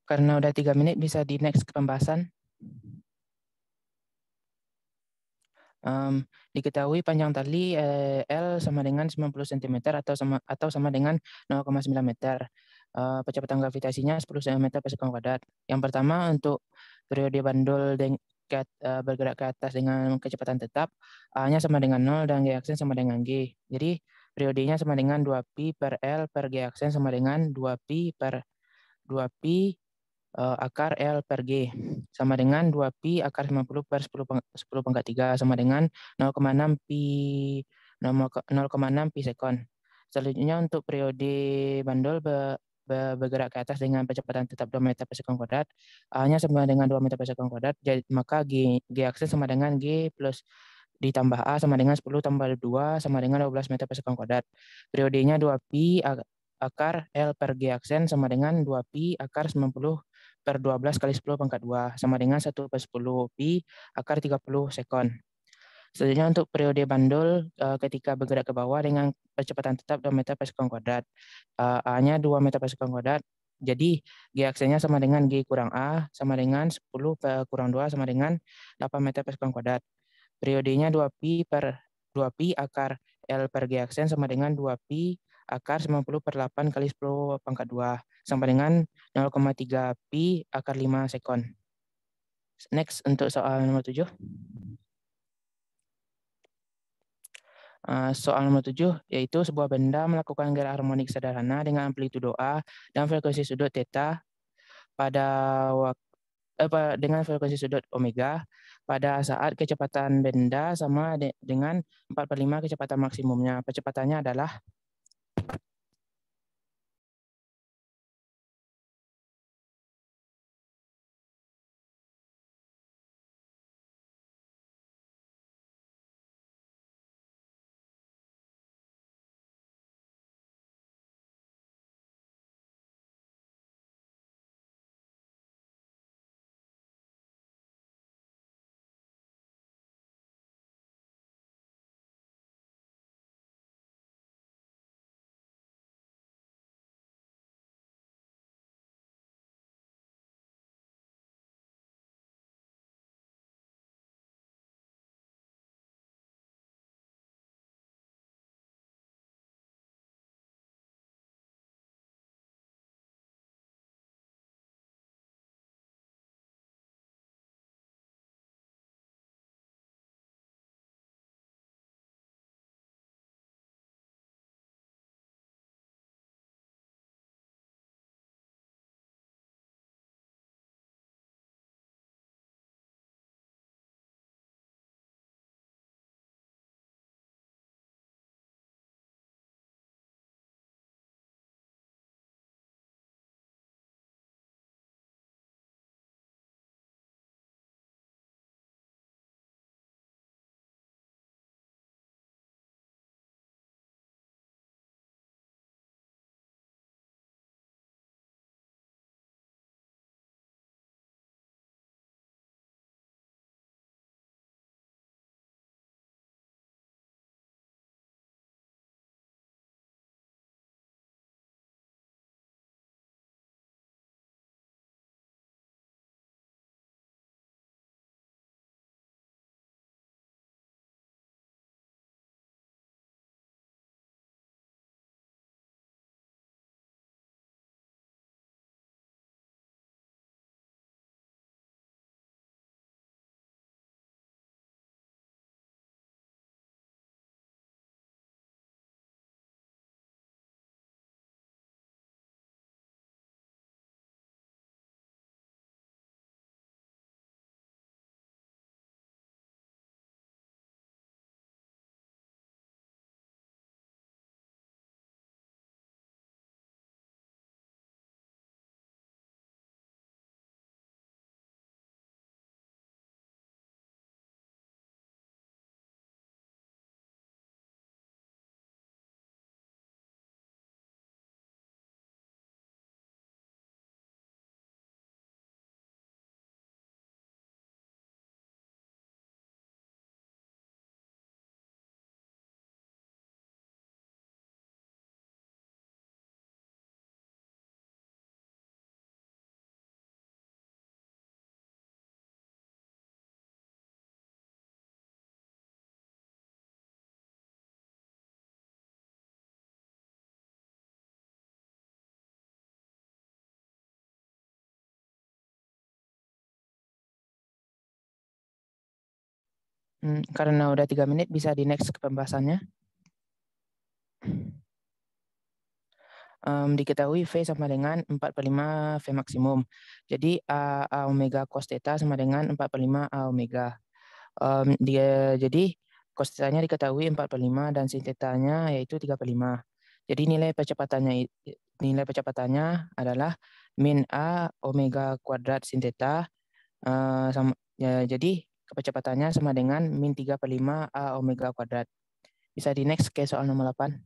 Karena udah 3 menit, bisa di next ke pembahasan. Diketahui panjang tali L sama dengan 90 cm atau sama dengan 0,9 meter. Kecepatan gravitasinya 10 cm per sekon kuadrat. Yang pertama, untuk periode bandul bergerak ke atas dengan kecepatan tetap, A-nya sama dengan 0 dan G aksen sama dengan G. Jadi periodenya sama dengan 2pi per L per G aksen sama dengan 2pi per 2pi akar L per G sama dengan 2pi akar 50 per 10 pangkat 3 sama dengan 0,6 pi sekon. Selanjutnya untuk periode bandul bergerak ke atas dengan kecepatan tetap 2 meter per sekon kuadrat, A-nya sama dengan 2 meter per sekon kuadrat, jadi maka G aksen sama dengan G plus ditambah A sama dengan 10 tambah 2 sama dengan 12 meter per sekon kuadrat. Periodenya 2pi akar L per G aksen sama dengan 2pi akar 90 per 12 kali 10 pangkat 2 sama dengan 1 per 10 pi akar 30 sekon. Selanjutnya untuk periode bandul ketika bergerak ke bawah dengan kecepatan tetap 2 meter per sekon kuadrat. A-nya 2 meter per sekon kuadrat. Jadi G aksennya sama dengan G kurang A sama dengan 10 per kurang 2 sama dengan 8 meter per sekon kuadrat. Periodenya 2pi per 2pi akar L per G aksen sama dengan 2pi akar 90/8 kali 10 pangkat 2 sama dengan 0,3 pi akar 5 sekon. Next untuk soal nomor 7. Soal nomor 7 yaitu sebuah benda melakukan gerak harmonik sederhana dengan amplitudo A dan frekuensi sudut theta dengan frekuensi sudut omega pada saat kecepatan benda sama dengan 4/5 kecepatan maksimumnya. Kecepatannya adalah karena udah 3 menit bisa di next ke pembahasannya. Diketahui V sama dengan 4/5 V maksimum. Jadi A omega cos theta sama dengan 4/5 A omega. Jadi cos theta-nya diketahui 4/5 dan sin theta-nya yaitu 3/5. Jadi nilai percepatannya adalah min A omega kuadrat sin theta jadi kecepatannya sama dengan min 3/5 A omega kuadrat. Bisa di next ke soal nomor 8.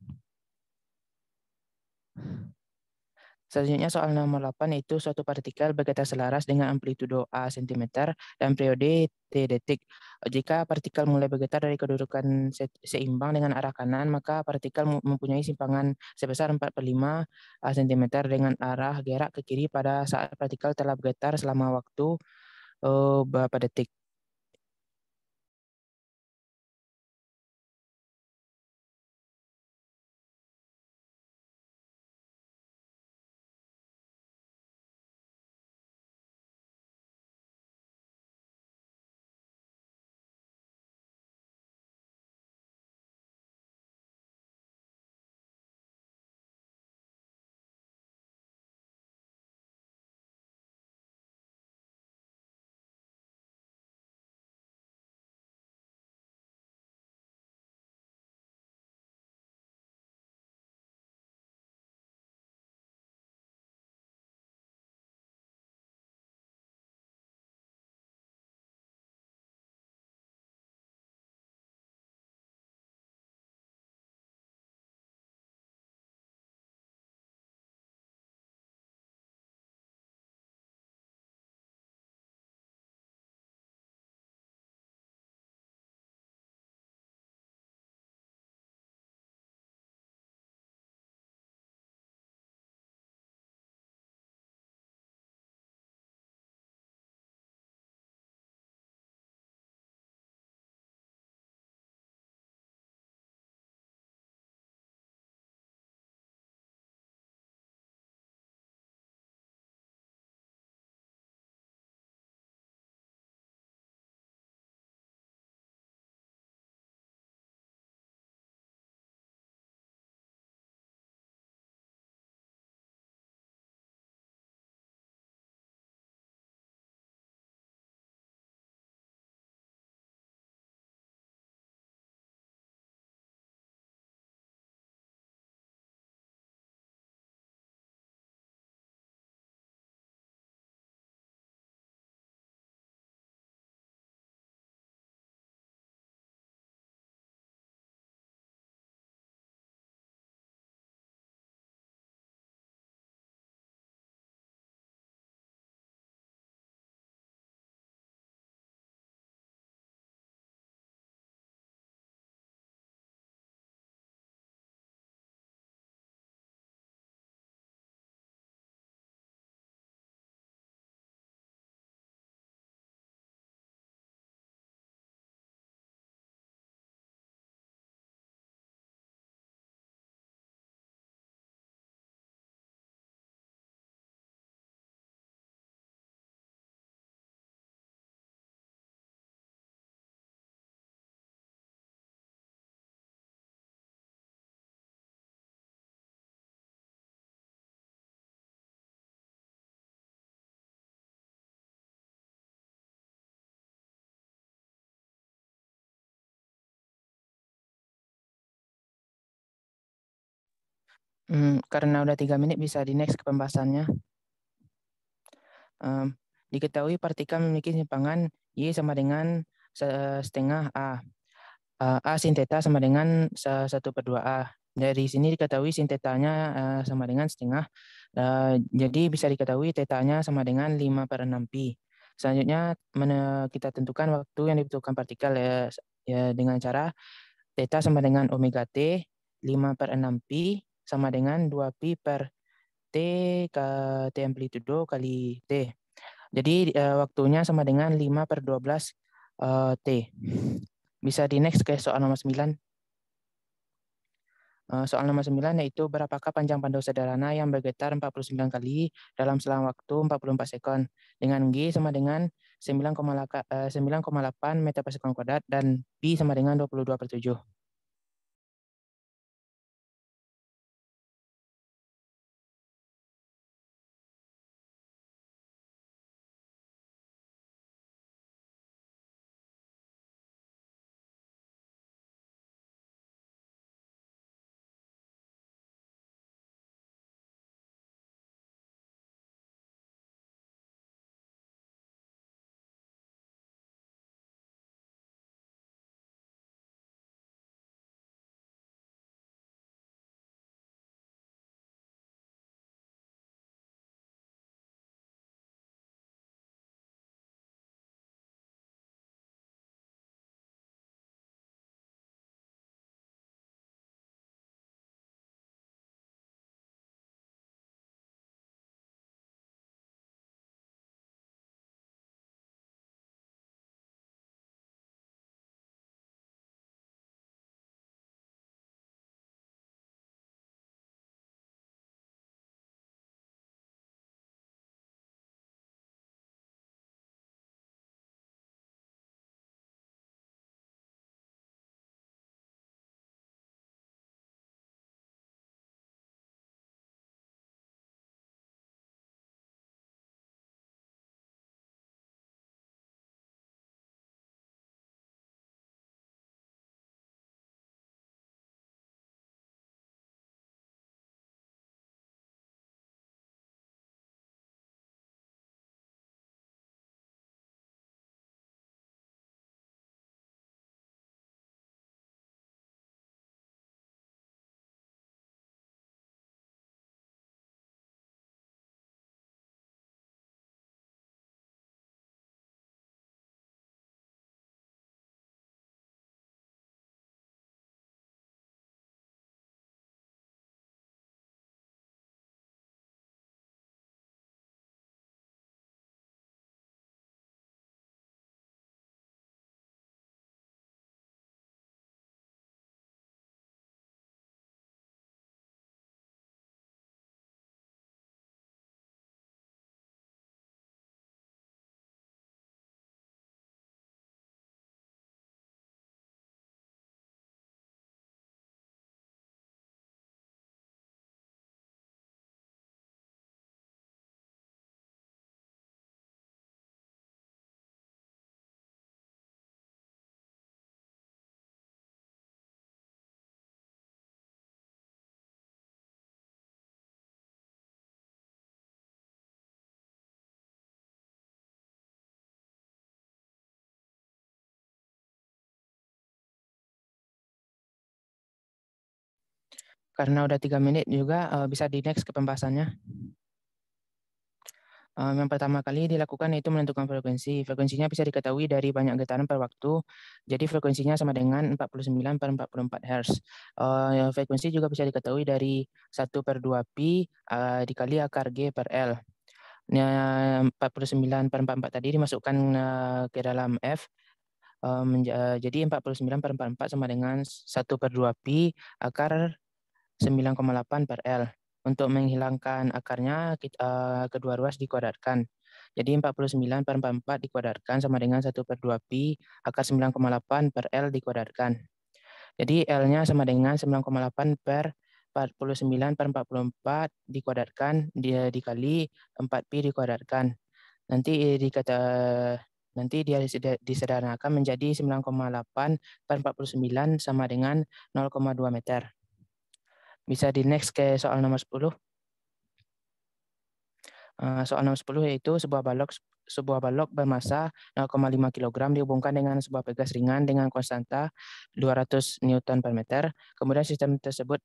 Selanjutnya soal nomor 8 itu suatu partikel bergetar selaras dengan amplitudo A cm dan periode T detik. Jika partikel mulai bergetar dari kedudukan seimbang dengan arah kanan, maka partikel mempunyai simpangan sebesar 4/5 A cm dengan arah gerak ke kiri pada saat partikel telah bergetar selama waktu berapa detik. Karena udah 3 menit, bisa di next ke pembahasannya. Diketahui partikel memiliki simpangan Y sama dengan setengah A. A sin theta sama dengan 1/2A. Dari sini diketahui sin tetanya sama dengan setengah. Jadi bisa diketahui tetanya sama dengan 5/6pi. Selanjutnya kita tentukan waktu yang dibutuhkan partikel ya dengan cara theta sama dengan omega T 5/6pi sama dengan 2pi per T T amplitudo kali T. Jadi waktunya sama dengan 5/12 T. Bisa di next ke soal nomor 9. Soal nomor 9 yaitu berapakah panjang pandu sederhana yang bergetar 49 kali dalam selang waktu 44 sekon dengan G sama dengan 9,8 meter per sekon kuadrat dan Pi sama dengan 22/7. Karena udah 3 menit juga bisa di next ke pembahasannya. Yang pertama kali dilakukan yaitu menentukan frekuensi. Frekuensinya bisa diketahui dari banyak getaran per waktu. Jadi frekuensinya sama dengan 49/44 Hz. Frekuensi juga bisa diketahui dari 1/2pi dikali akar G per L. 49/44 tadi dimasukkan ke dalam F. Jadi 49/44 sama dengan 1/2pi akar 9,8 per L. Untuk menghilangkan akarnya, kedua ruas dikuadratkan. Jadi 49/44 dikuadratkan sama dengan 1/2pi akar 9,8 per L dikuadratkan. Jadi L-nya sama dengan 9,8 per 49/44 dikuadratkan dikali 4pi dikuadratkan. Nanti dia disederhanakan menjadi 9,8 per 49 sama dengan 0,2 meter. Bisa di next ke soal nomor 10. Soal nomor 10 yaitu sebuah balok bermasa 0,5 kg dihubungkan dengan sebuah pegas ringan dengan konstanta 200 Newton per meter. Kemudian sistem tersebut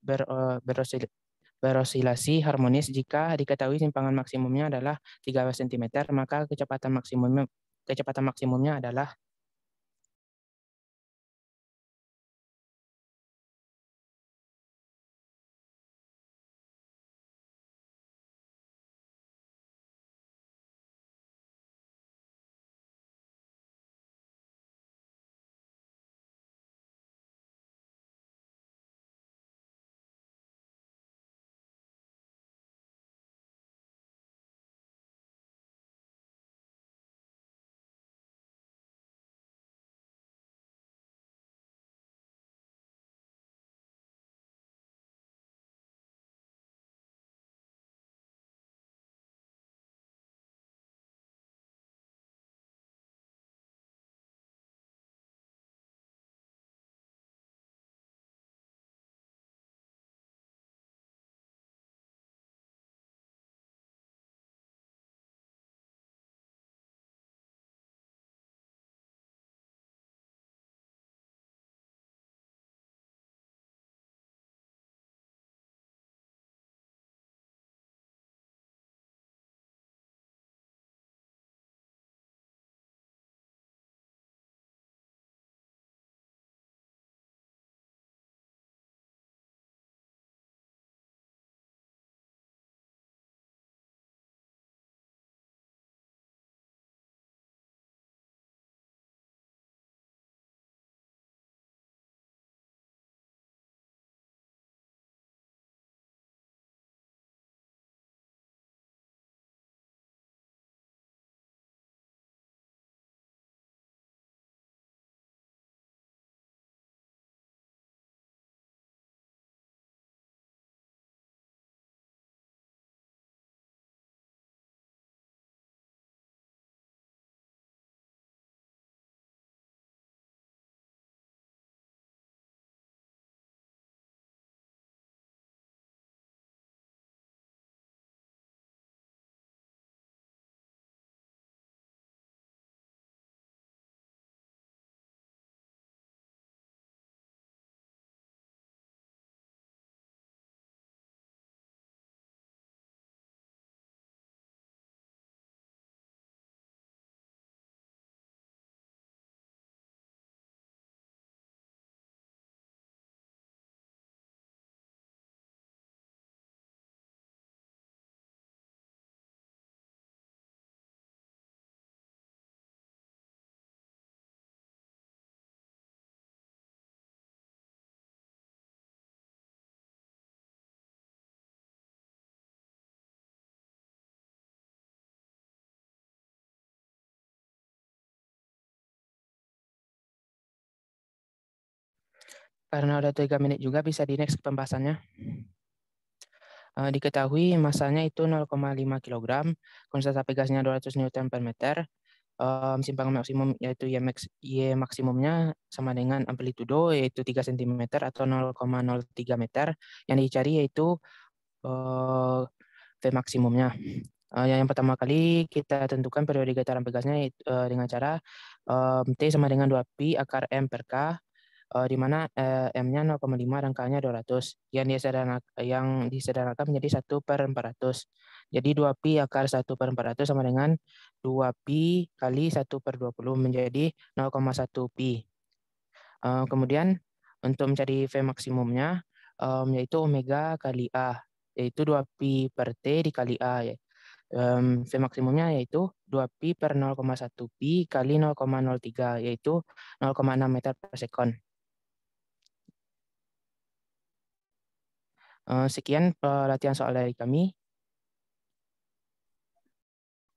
berosilasi harmonis jika diketahui simpangan maksimumnya adalah 3 cm, maka kecepatan maksimumnya adalah karena udah 3 menit juga bisa di next pembahasannya. Diketahui masanya itu 0,5 kg, konstanta pegasnya 200 Newton per meter, simpangan maksimum yaitu Y maksimumnya sama dengan amplitudo yaitu 3 cm atau 0,03 meter. Yang dicari yaitu V maksimumnya. Yang pertama kali kita tentukan periode getaran pegasnya dengan cara T sama dengan 2pi akar M per K, di mana M-nya 0,5 dan K-nya 200. Yang disederhanakan menjadi 1/400. Jadi 2pi akar 1/400 sama dengan 2pi kali 1/20 menjadi 0,1 pi. Kemudian untuk mencari V maksimumnya yaitu omega kali A, yaitu 2pi per T dikali A. V maksimumnya yaitu 2pi per 0,1 pi kali 0,03, yaitu 0,6 meter per sekon. Sekian latihan soal dari kami.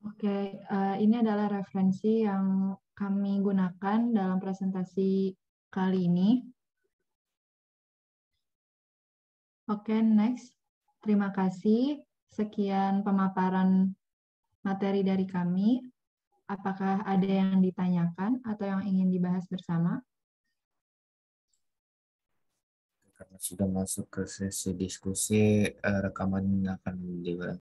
Oke, ini adalah referensi yang kami gunakan dalam presentasi kali ini. Oke, next. Terima kasih. Sekian pemaparan materi dari kami. Apakah ada yang ditanyakan atau yang ingin dibahas bersama? Karena sudah masuk ke sesi diskusi, rekaman akan diulang.